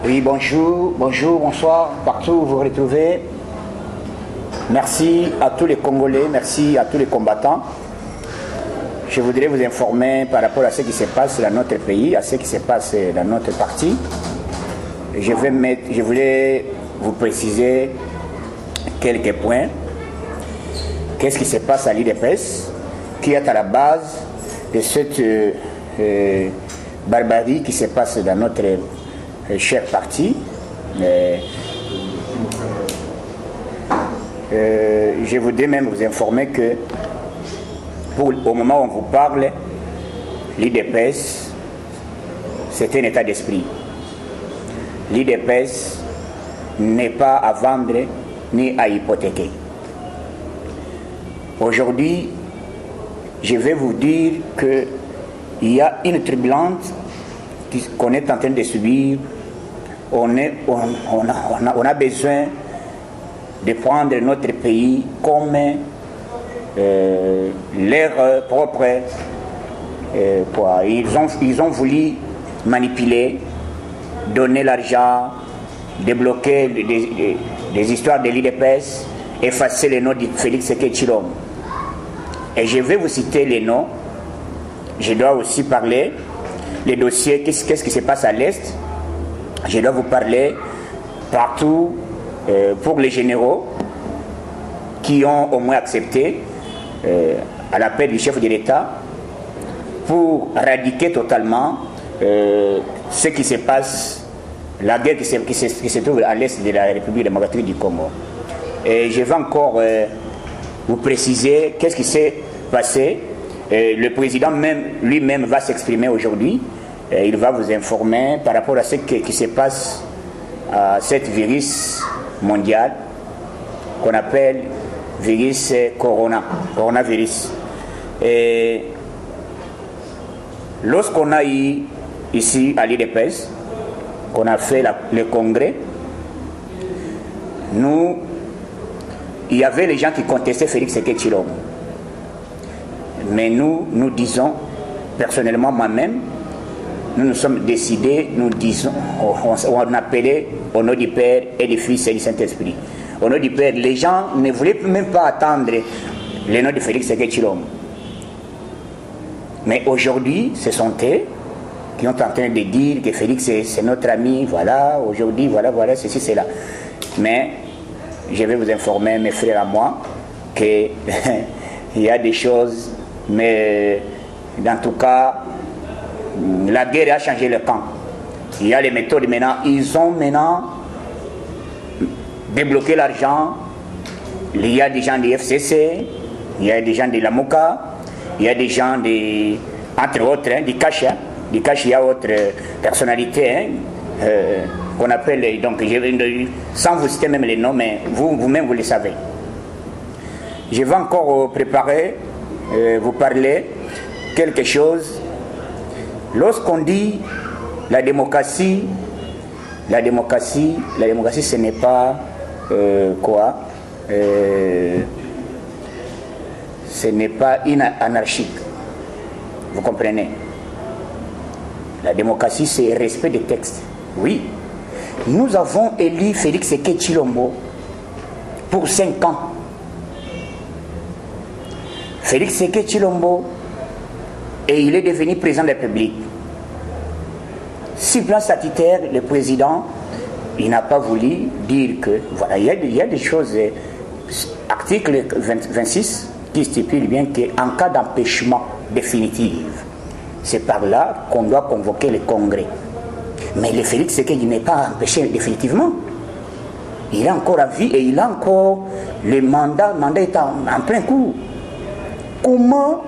Oui, bonjour, bonsoir, partout où vous vous retrouvez. Merci à tous les Congolais, merci à tous les combattants. Je voudrais vous informer par rapport à ce qui se passe dans notre pays, à ce qui se passe dans notre parti. Je voulais vous préciser quelques points. Qu'est-ce qui se passe à l'IDPS, qui est à la base de cette barbarie qui se passe dans notre cher parti. Je voudrais même vous informer que au moment où on vous parle, l'IDPS, c'est un état d'esprit. L'IDPS n'est pas à vendre ni à hypothéquer. Aujourd'hui, je vais vous dire qu'il y a une turbulence qu'on est en train de subir. On a besoin de prendre notre pays comme leur propre. Ils ont voulu manipuler, donner l'argent, débloquer des histoires de l'IDPS, effacer les noms de Félix Tshisekedi Tshilombo. Et je vais vous citer les noms. Je dois aussi parler les dossiers, qu'est-ce qui se passe à l'Est. Je dois vous parler partout pour les généraux qui ont au moins accepté à l'appel du chef de l'État pour éradiquer totalement ce qui se passe, la guerre qui se trouve à l'Est de la République démocratique du Congo. Et je vais encore vous préciser qu'est-ce qui s'est passé. Le président lui-même va s'exprimer aujourd'hui. Il va vous informer par rapport à ce qui se passe à cette virus mondial qu'on appelle virus coronavirus. Et lorsqu'on a eu ici à l'IDPS, qu'on a fait le congrès, il y avait les gens qui contestaient Félix Tshisekedi Tshilombo. Mais nous disons, personnellement moi-même, nous nous sommes décidés, nous disons, on appelait au nom du Père et du Fils et du Saint-Esprit. Au nom du Père, les gens ne voulaient même pas attendre le nom de Félix Tshisekedi Tshilombo. Mais aujourd'hui, ce sont eux qui sont en train de dire que Félix c'est notre ami, voilà, aujourd'hui, voilà, ceci, cela. Mais je vais vous informer, mes frères à moi, qu'il y a des choses, mais dans tout cas, la guerre a changé le camp. Il y a les méthodes maintenant, ils ont maintenant débloqué l'argent. Il y a des gens du FCC, il y a des gens de la MOCA, il y a des gens entre autres, du Cash. Du Cash, il y a autre personnalité qu'on appelle, donc, sans vous citer même les noms, mais vous-même vous le savez. Je vais encore préparer, vous parler quelque chose. Lorsqu'on dit la démocratie, ce n'est pas ce n'est pas anarchique. Vous comprenez? La démocratie, c'est le respect des textes. Oui. Nous avons élu Félix Tshisekedi Tshilombo pour 5 ans. Félix Tshisekedi Tshilombo, et il est devenu président de la République. Sur le plan statutaire, le président, il n'a pas voulu dire que, voilà, il y a des choses, article 26, qui stipule bien qu'en cas d'empêchement définitif, c'est par là qu'on doit convoquer le congrès. Mais le Félix Tshisekedi n'est pas empêché définitivement. Il est encore à vie et il a encore le mandat est en plein cours. Comment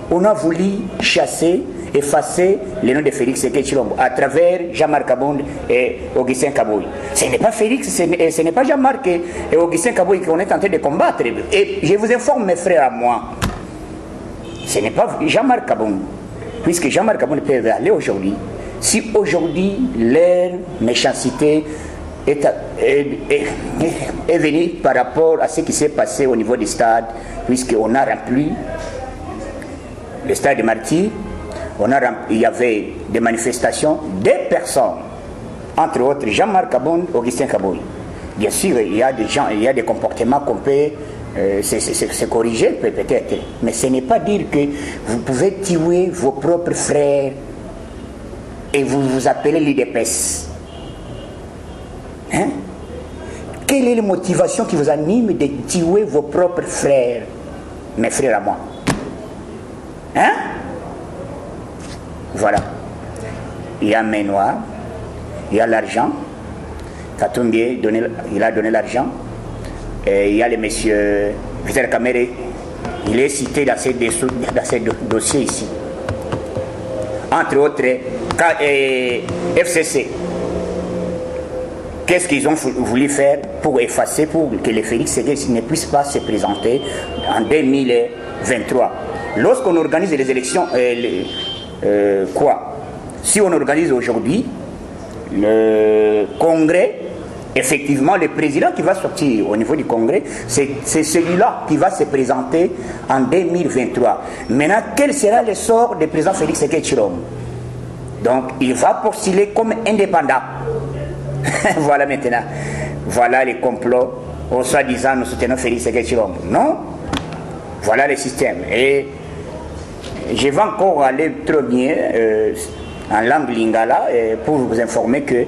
on a voulu chasser, effacer le nom de Félix Tshisekedi Tshilombo à travers Jean-Marc Kabound et Augustin Kaboui? Ce n'est pas Félix, ce n'est pas Jean-Marc et Augustin Kaboui qu'on est en train de combattre. Et je vous informe, mes frères à moi, ce n'est pas Jean-Marc Kabound. Puisque Jean-Marc Kabound peut aller aujourd'hui. Si aujourd'hui leur méchanceté est venue par rapport à ce qui s'est passé au niveau du stade, puisqu'on a rempli le stade des Martyrs, il y avait des manifestations, des personnes entre autres Jean-Marc Kabon, Augustin Kaboy. Bien sûr, il y a des gens, il y a des comportements qu'on peut se corriger peut-être, mais ce n'est pas dire que vous pouvez tuer vos propres frères et vous vous appelez l'IDPS. Hein? Quelle est la motivation qui vous anime de tuer vos propres frères, mes frères à moi? Hein? Voilà. Il y a main noire, il y a l'argent. Katumbi, il a donné l'argent. Il y a le monsieur Vital Kamere, il est cité dans ces dossiers ici. Entre autres, FCC. Qu'est-ce qu'ils ont voulu faire pour effacer, pour que le Félix Ségué ne puisse pas se présenter en 2023? Lorsqu'on organise les élections, si on organise aujourd'hui le congrès, effectivement, le président qui va sortir au niveau du congrès, c'est celui-là qui va se présenter en 2023. Maintenant, quel sera le sort du président Félix Ségué Tshilombo? Donc, il va postuler comme indépendant. Voilà maintenant. Voilà les complots. Au soi-disant, nous soutenons Félix Ségué Tshilombo. Non. Voilà le système. Et je vais encore aller trop bien en langue lingala pour vous informer que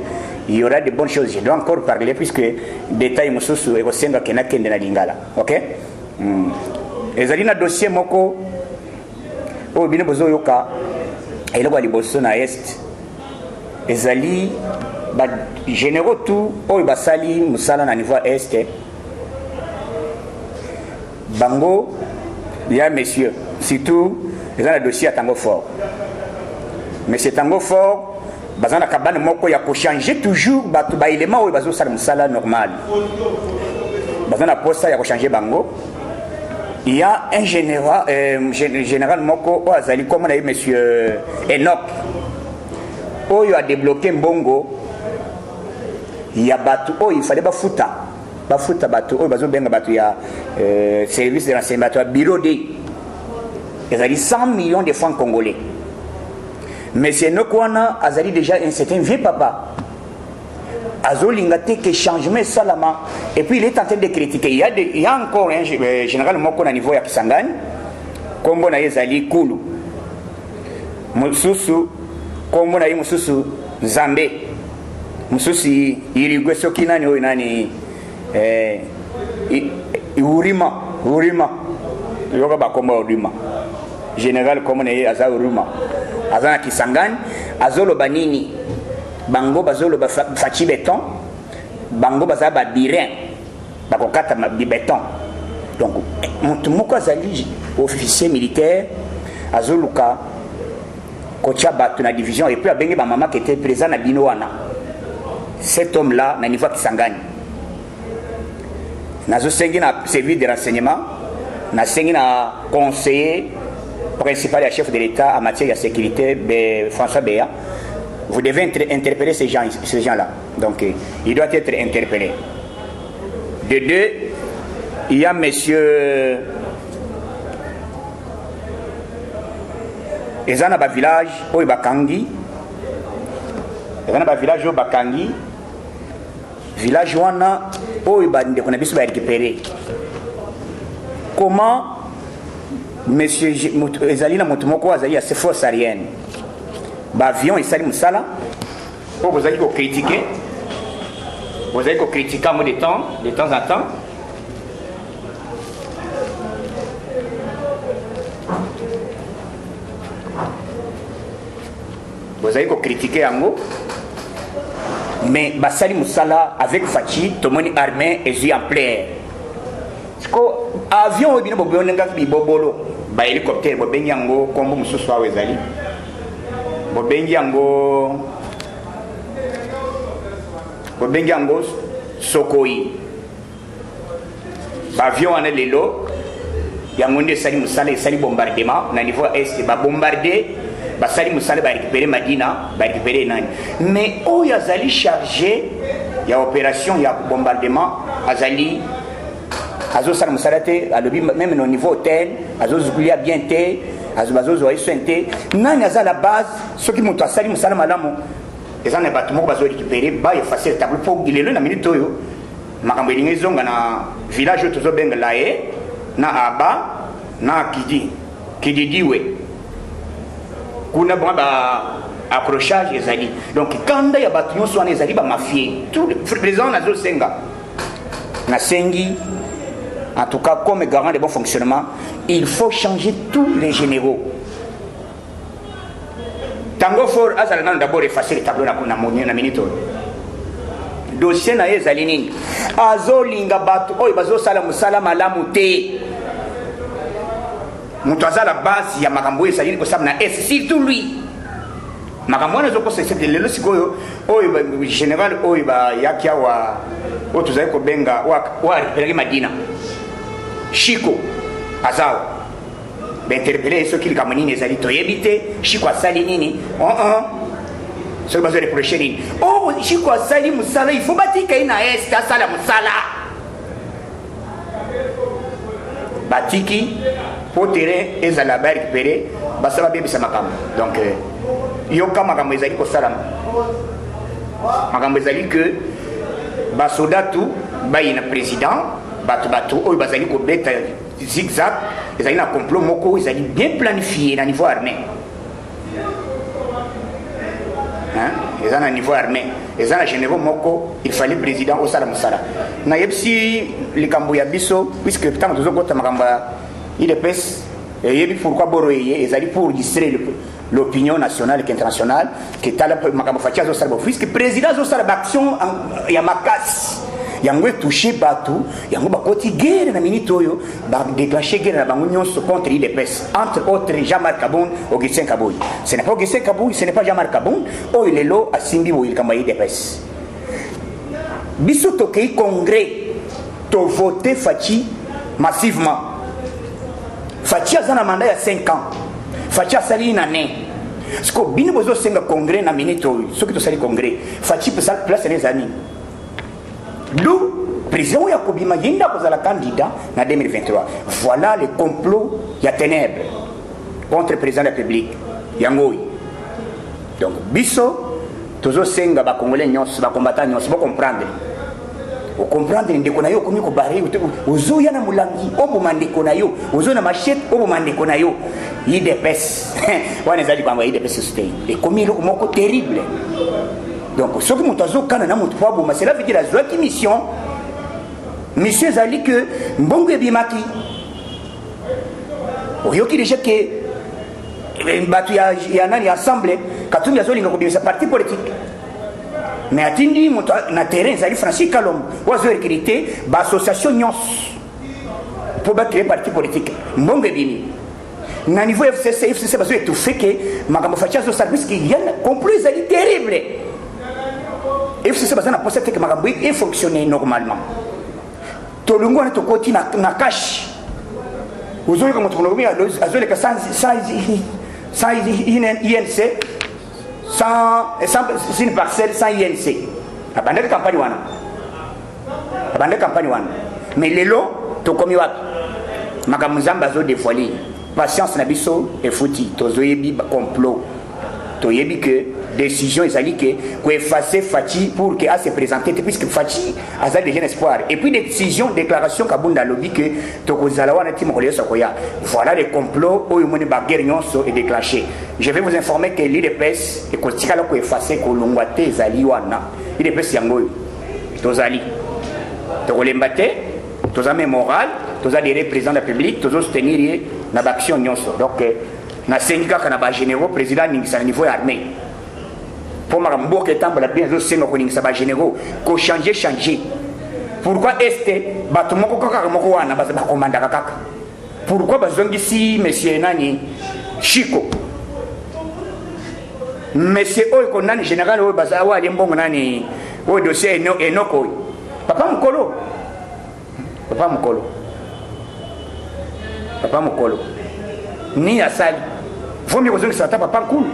il y aura de bonnes choses. Je dois encore parler puisque détail mususu ekosenga kenakende na lingala. OK? Ezali na dossier moko o bino bozo yoka eloko liboso na est. Ezali ba généraux tout o basali musala na niveau est. Bango ya monsieur surtout ezali dossier à Tango Fort. Mais c'est Tango Fort bazana kabane moko ya ko changer toujours batu ba élément ou bazo sala musala normal bazana posta ya ko changer bango. Il y a un général moko o azali comme na monsieur Enoch oyo a débloqué mbongo ya batu o il fallait bafuta batu oyo bazo benga batu ya service de renseignement batu bureau de ezali 100 millions de francs congolais. Mais c'est Nokwana Azali déjà un certain vieux papa. Azolingate que changement salama. Et puis il est en train de critiquer. Il y a encore un général Moko na niveau ya Kisangani. Kombo na Ezali Kulu. Mususu. Kombo na Mususu Zambe. Mususi Irigwe Sokina ni nani. Urima. Yoga bakomba Urima. Général comme na Aza Urima. Azana Kisangani, azolo banini, bango bazolo fachi béton, bango bazaba birin, bakokata béton. Donc, mon azali officier militaire, azoluka, kocha batu na division, et puis abenge ba maman qui était présent na binoana. Cet homme-là, na niveau Kisangani. Nazo sengi na service de renseignement, na sengi na conseiller principal et chef de l'État en matière de sécurité, François Béa. Vous devez interpeller ces gens-là. Donc, il doit être interpellé. De deux, il y a monsieur Ezana village au Bakangi. Ezana village au Bakangi. Village wana au Ibande qu'on a besoin de récupérer. Comment monsieur Ezali na motumoko azali à ses forces aériennes. Avion et sali musala. Pour vous allez critiquer. Vous allez critiquer en de temps en temps. Vous allez critiquer en haut. Mais Basali Moussala avec Fachi, tout le monde armé et yeux en plein. Avion au bino bobonenga bibobolo ba hélicoptère bobengi yango kombo mususu awe ezali bobengi yango Sokoi ba avion wana lelo yango nde sali musala esali bombardement na niveau est ba bombarder ba sali musala ba récupérer Madina ba récupérer nani mais oyo azali chargé ya opération ya bombardement azali Azo Salam Salate, même au niveau hôtel, Azo Zoulia bien té, Azo Zoé Suente, Nan Yaza la base, ceux qui m'ont à Salim Salam Alamo, ils ont des bâtiments qui sont récupérés, bah effacer le tableau pour qu'il est na minute oyo. Makambo elingi zonga na village oyo tozobenga Lae, na Aba, na Kididiwe. Kuna bon ba accrochage ezali. Donc quand il y a bâtiment soit ezali ba mafié, tout le président nazo senga. Na sengi en tout cas comme garant de bon fonctionnement, il faut changer tous les généraux. Tango for azala d'abord effacer le tableau na minute. Dossier na ezali nini azolinga bato oyo bazosala musala malamu te mutu azala base ya makambo oyo ezali kosala na es surtout lui makambo wana ezokosesete lelo sikoyo oyo général oyo bayaki awa oyo tozali kobenga wa repelaki madina Chiko azawa bainterpele soki likambo nini ezali toyebi te Chiko asali nini ce que vous avez reproché, oh, je suis quoi, ça, il faut bâtir qu'il y a un sala musala. Batiki, pour terrain, et à la barre récupérée, ça va bien, ça m'a. Donc, il y a quand même des amis qui sont là. Des amis que, soldat tout, il y a un président, oh, il y a un bête zigzag, il y a un complot, il y a bien planifié au niveau armé. Ils ont un niveau armé, ils ont un général Moko, il fallait le président au Salam Sala. Si les Cambouya Bisso, puisque tant de Zogota Magamba, il est pèse, et pourquoi Boroye, ils allaient pour distraire l'opinion nationale et internationale, qui est à la Magamba Fatia Zosarbo, puisque le président Zosarbo action, il y a Makas. Yango touché batou yango bakoti guerre na minitoyo ba déclencher guerre na bango contre l'IDPS entre autres Jean-Marc Kaboun Augustin Kaboui. Ce n'est pas Augustin Kaboui, ce n'est pas Jean-Marc Kaboun, oh il est là à Simbi où il kamba l'IDPS. Biso tokei congrès to voter Fachi massivement. Fachi a un mandat il y a 5 ans. Fachi a sali une année. Parce que bino bozo senga congrès na minitoyo, ce qui to sali congrès. Fachi peut ça place les amis. D'où président Yakobima Yinda pour la candidat en 2023. Voilà le complot ya ténèbres contre le président de la République Yangoui. Donc biso tozo senga ba congolais nyos ba combattant nyos ba comprendre. Vous comprendre ndeko na yo komi ko baré ozo ya na mulangi obo mandeko na yo ozo na machette obo mandeko na yo IDPS. Wana zali kwamba IDPS stay. Et komi lo moko terrible. Donc, ce que nous avons fait, c'est la vie de la mission. Monsieur Zali que Mbongo Bimaki. Il y a déjà que il y a un ensemble, quand il y a un parti politique. Mais à Tindi, na terrain, Zali Francis Kalom, ou à recruter l'association Nyos pour créer un parti politique. Mbongo Bimi. Na niveau FCC, parce que tout fait que Magamo Fatia au service qui y a un complot terrible. Et c'est ça que je pense que Magamboué est fonctionné normalement. Tout le monde est au côté na cash. Vous avez comme tout le monde sans INC, sans une parcelle, sans INC. Abandonne la campagne wana. Abandonne la campagne wana. Mais les lots, tout comme il Magamuzamba zo dévoilé. Patience na biso et fouti. Tozoyebi complot. Toyebi que décision ezali que effacer Fachi pour que a se présenter puisque Fachi a déjà un espoir et puis décision déclaration kabunda lobby que tokozala wana timo koleyo sokoya voilà le complot oyo moni ba guerre nyonso est déclenché. Je vais vous informer que l'IDPS et kotikala ko effacer ko longwa te ezali wana l'IDPS yango tozali tokolemba te tozame moral tozali président de la République tozo soutenir na action nyonso donc na syndicat kana ba généraux président ningisa niveau armée. Pour ma mboka etambola bien zo senga koningisa ba généraux ko changer. Pourquoi est bato moko kaka moko wana ba komanda kaka? Pourquoi bazongisi monsieur nani Chiko? Monsieur oyo ko nani général oyo bazawa ali mbongo nani oyo dossier enoko. Papa mukolo. Ni asali. Faut mieux que ça papa cool.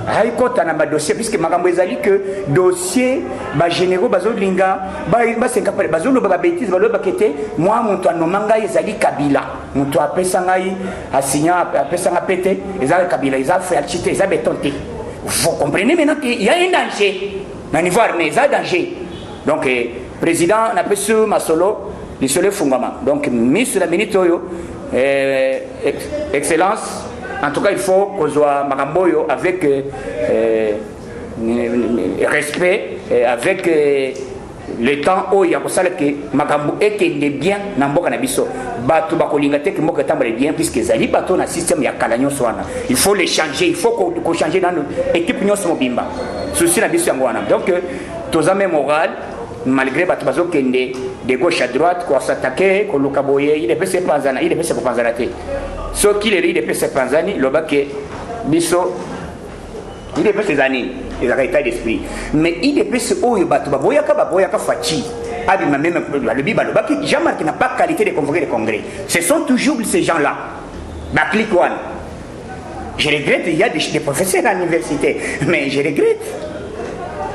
Haïkota na dossier puisque makambo ezali que dossier ba généraux bazolinga ba senga pale bazolo ba bêtise balo bakete moi muntu anomanga ezali Kabila muntu apesa ngai asinya apesa nga pete ezali Kabila ezali fait alchite ezali betonté vous comprenez maintenant qu'il y a un danger au niveau armé, il y a un danger. Donc le président n'a pas su Masolo, il se le fungama. Donc ministre de la minute excellence, en tout cas il faut qu'on soit Makamboyo avec respect, avec le temps où il y a que Makambo et qu'il est bien dans le Canabiso. Bato bakolingate que moka tambre bien puisque zali bato na système ya kalanyo swana. Il faut les changer, il faut qu'on change dans l'équipe nyos mobimba. Souci na biso ngwana. Donc tous amis moral malgré bato bazo kende de gauche à droite quoi s'attaquer ko lukaboye il est passé panzana, il est passé ko panzana te. So qu'il est passé panzani lobake biso il est passé zani. Il a état d'esprit. Mais il est plus haut, il a fachi. Le Bible, Jean-Marc n'a pas qualité de convoquer les congrès. Ce sont toujours ces gens-là. Je regrette, il y a des professeurs à l'université, mais je regrette.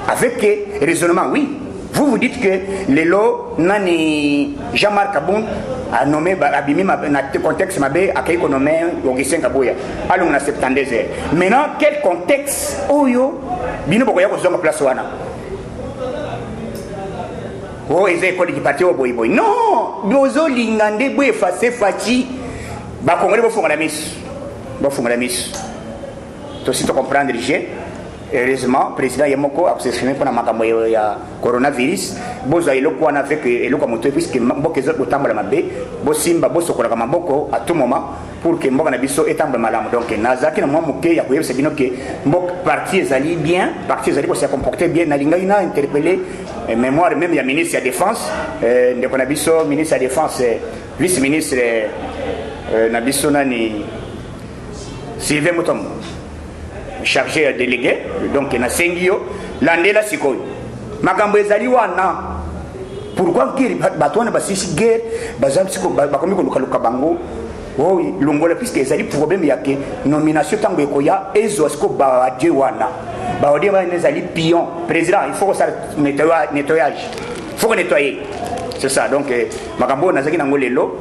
Avec raisonnement, oui. Vous dites que les lots, Jean-Marc Aboun a nommé Abimi dans le contexte a nommé Augustin Kabouya. Alors on a 72 heures. Maintenant, quel contexte Oyo Bino Boya ko zonga place wana. Oh, ils école qui parti au boy boy. Non, bozo lingande bo effacer fachi. Ba congolais bo fonga la mise. Bo fonga la mise. To si to comprendre j'ai heureusement président Yamoko a s'exprimé pour la makambo ya coronavirus. Bozo eloko wana avec eloko moto puisque mboka ezo kotamba la mabe, bo simba bo sokola ka maboko à tout moment pour que mboka na biso etamba malamu. Donc nazaki na mwa moke ya koyebisa bino que mboka parti ezali bien, parti ezali ko se comporter bien na linga ina interpeller mémoire même ya ministre de défense ndeko na biso ministre de défense vice ministre na biso nani Sylvain Mutombo chargé délégué donc na sengio landela sikoyo makambo ezali wana pourquoi kiri batwana basisi guerre bazam siko bakomi ko luka bango oui longola puisque ezali problème yake nomination tango ekoya ezo siko ba dieu wana ba odi ba ezali pion président il faut que ça nettoyage il faut nettoyer c'est ça donc makambo nazaki nango lelo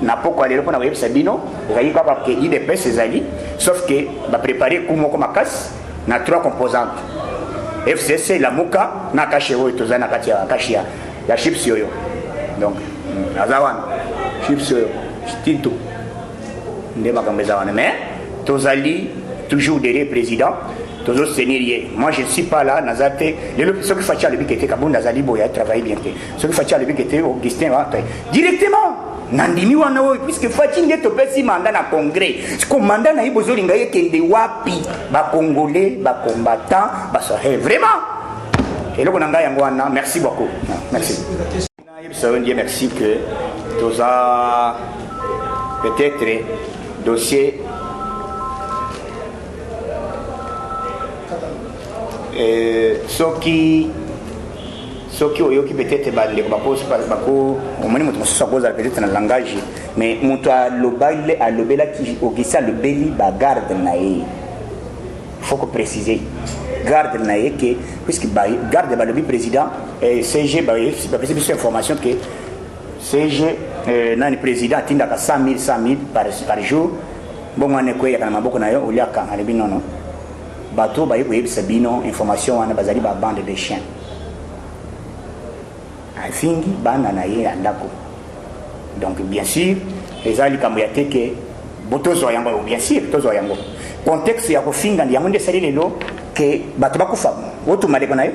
na poko alelo pona yebisa bino ezali ka ba ke IDPS ezali sauf que ba préparer kumo ko makas na trois composantes FCC la muka na kashe wo tozana katia kashia ya chips yoyo donc azawan chips yoyo tinto nde makambo zawana mais tozali toujours derrière président toujours sénérier. Moi je ne suis pas là nazate ce qui fait le but était kabunda nazali boya travailler bien ce qui fait le but était Augustin directement nandimi wana wo puisque fati nde to pesi mandat na congrès ce mandat na ibozo linga yekende wapi ba congolais ba combattants ba so vraiment et le konanga yango wana merci beaucoup merci Dieu merci que toza peut-être dossier soki oyoki peut-être bande bako bako omoni moto mosusu akoza peut-être na langage mais moto alobela ki okisa lobeli ba garde na ye faut que préciser garde na ye que puisque ba garde balobi président CG ba pesi biso information que CG nani président atindaka 100 000 par jour bongo ane ko yakana maboko na yo oliaka alebi non bateau ba yebisa bino information wana bazali ba bande de chiens afingi bana na ye andako donc bien sûr les ali kamuyate que botozo yango bien sûr tozo yango contexte ya kofinga ndi yango nde sali lelo que bato bakufa wotu maleko na yo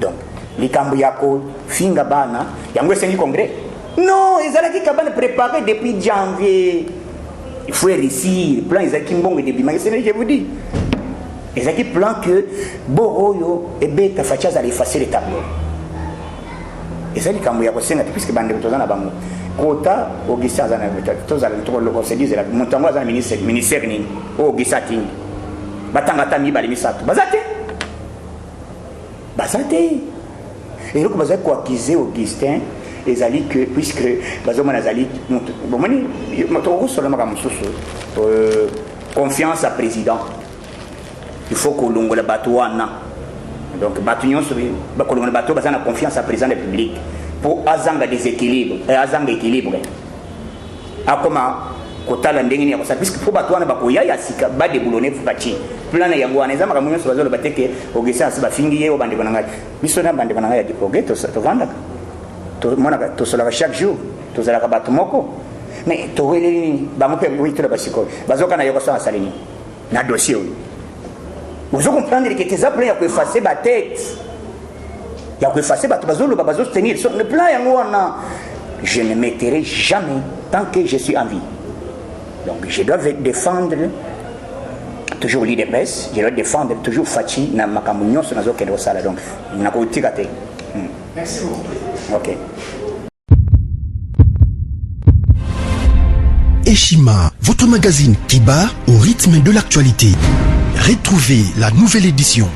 donc likambo ya kofinga bana yango esengi congrès non ezalaki kabana préparé depuis janvier. Il faut réussir. Le plan Isaac Mbongo de Bima, je vous dis. Isaac plan que Boroyo et Beta Fachaz allaient effacer les tableaux. Et ça, quand il y a aussi un puisque Bande de Tozana Bango. Kota, Augustin Zana, Tozana, le conseil disait, Montango Zana, ministère, Augustin, Batangata Mibali Misato. Bazate. Et donc, vous avez quoi acquisé Augustin? Ezali que puisque bazoma nazali bomani motoko solo makamususu confiance à président il faut que longola batouana donc batunyon so ba kolongola batou bazana confiance à président de la République pour azanga déséquilibre azanga équilibre akoma kotala ndenge ni yakosala puisque po bato wana bakoya ya sika badeboulone batie plan yango wana eza makambo nyonso bazoloba te ke Augustin asi bafingi ye o bandeko na ngai biso na bandeko na ngai ya dipoge tovandaka tomonaka tosolaka chaque jour tozalaka bato moko mais toweleli nini bango mpe oitola basikoyo bazokana yo kosala asali nini na dossier oyo ozo comprendre ke teza plan ya koefase batete ya koefase bato bazoloba bazostenir so le plan yango wana je ne mettrai jamais tant que je suis en vie. Donc je dois défendre toujours l'IDPS, je dois défendre toujours Fachi na makamunyo sur nazo kendo sala donc na ko tikate. Merci beaucoup. OK. Eshima, votre magazine qui bat au rythme de l'actualité. Retrouvez la nouvelle édition.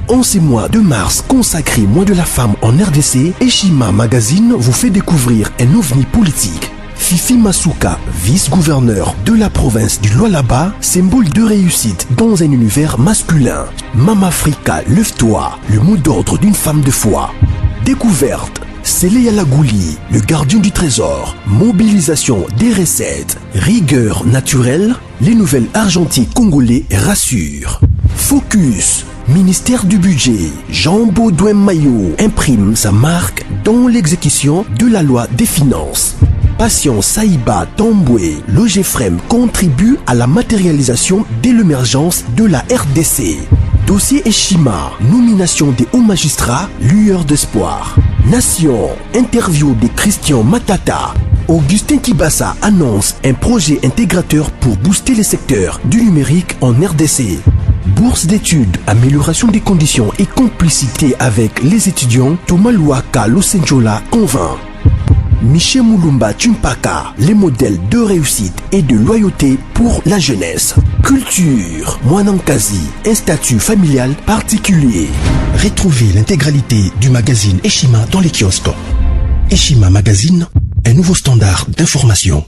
En ce mois de mars consacré mois de la femme en RDC, Eshima Magazine vous fait découvrir un ovni politique. Fifi Masuka, vice-gouverneur de la province du Lualaba, symbole de réussite dans un univers masculin. Mama Africa, lève-toi, le mot d'ordre d'une femme de foi. Découverte, Sélé Lagouli, le gardien du trésor. Mobilisation des recettes, rigueur naturelle, les nouvelles argentiques congolais rassurent. Focus, ministère du budget, Jean Baudouin Maillot imprime sa marque dans l'exécution de la loi des finances. Patience Saïba Tamboué, Logefrem contribue à la matérialisation de l'émergence de la RDC. Dossier Eshima, nomination des hauts magistrats, lueur d'espoir. Nation, interview de Christian Matata. Augustin Kibassa annonce un projet intégrateur pour booster les secteurs du numérique en RDC. Bourse d'études, amélioration des conditions et complicité avec les étudiants, Thomas Luaka Losenjola convainc. Michel Moulumba Tumpaka, les modèles de réussite et de loyauté pour la jeunesse. Culture, Mwanankazi, un statut familial particulier. Retrouvez l'intégralité du magazine Eshima dans les kiosques. Eshima Magazine, un nouveau standard d'information.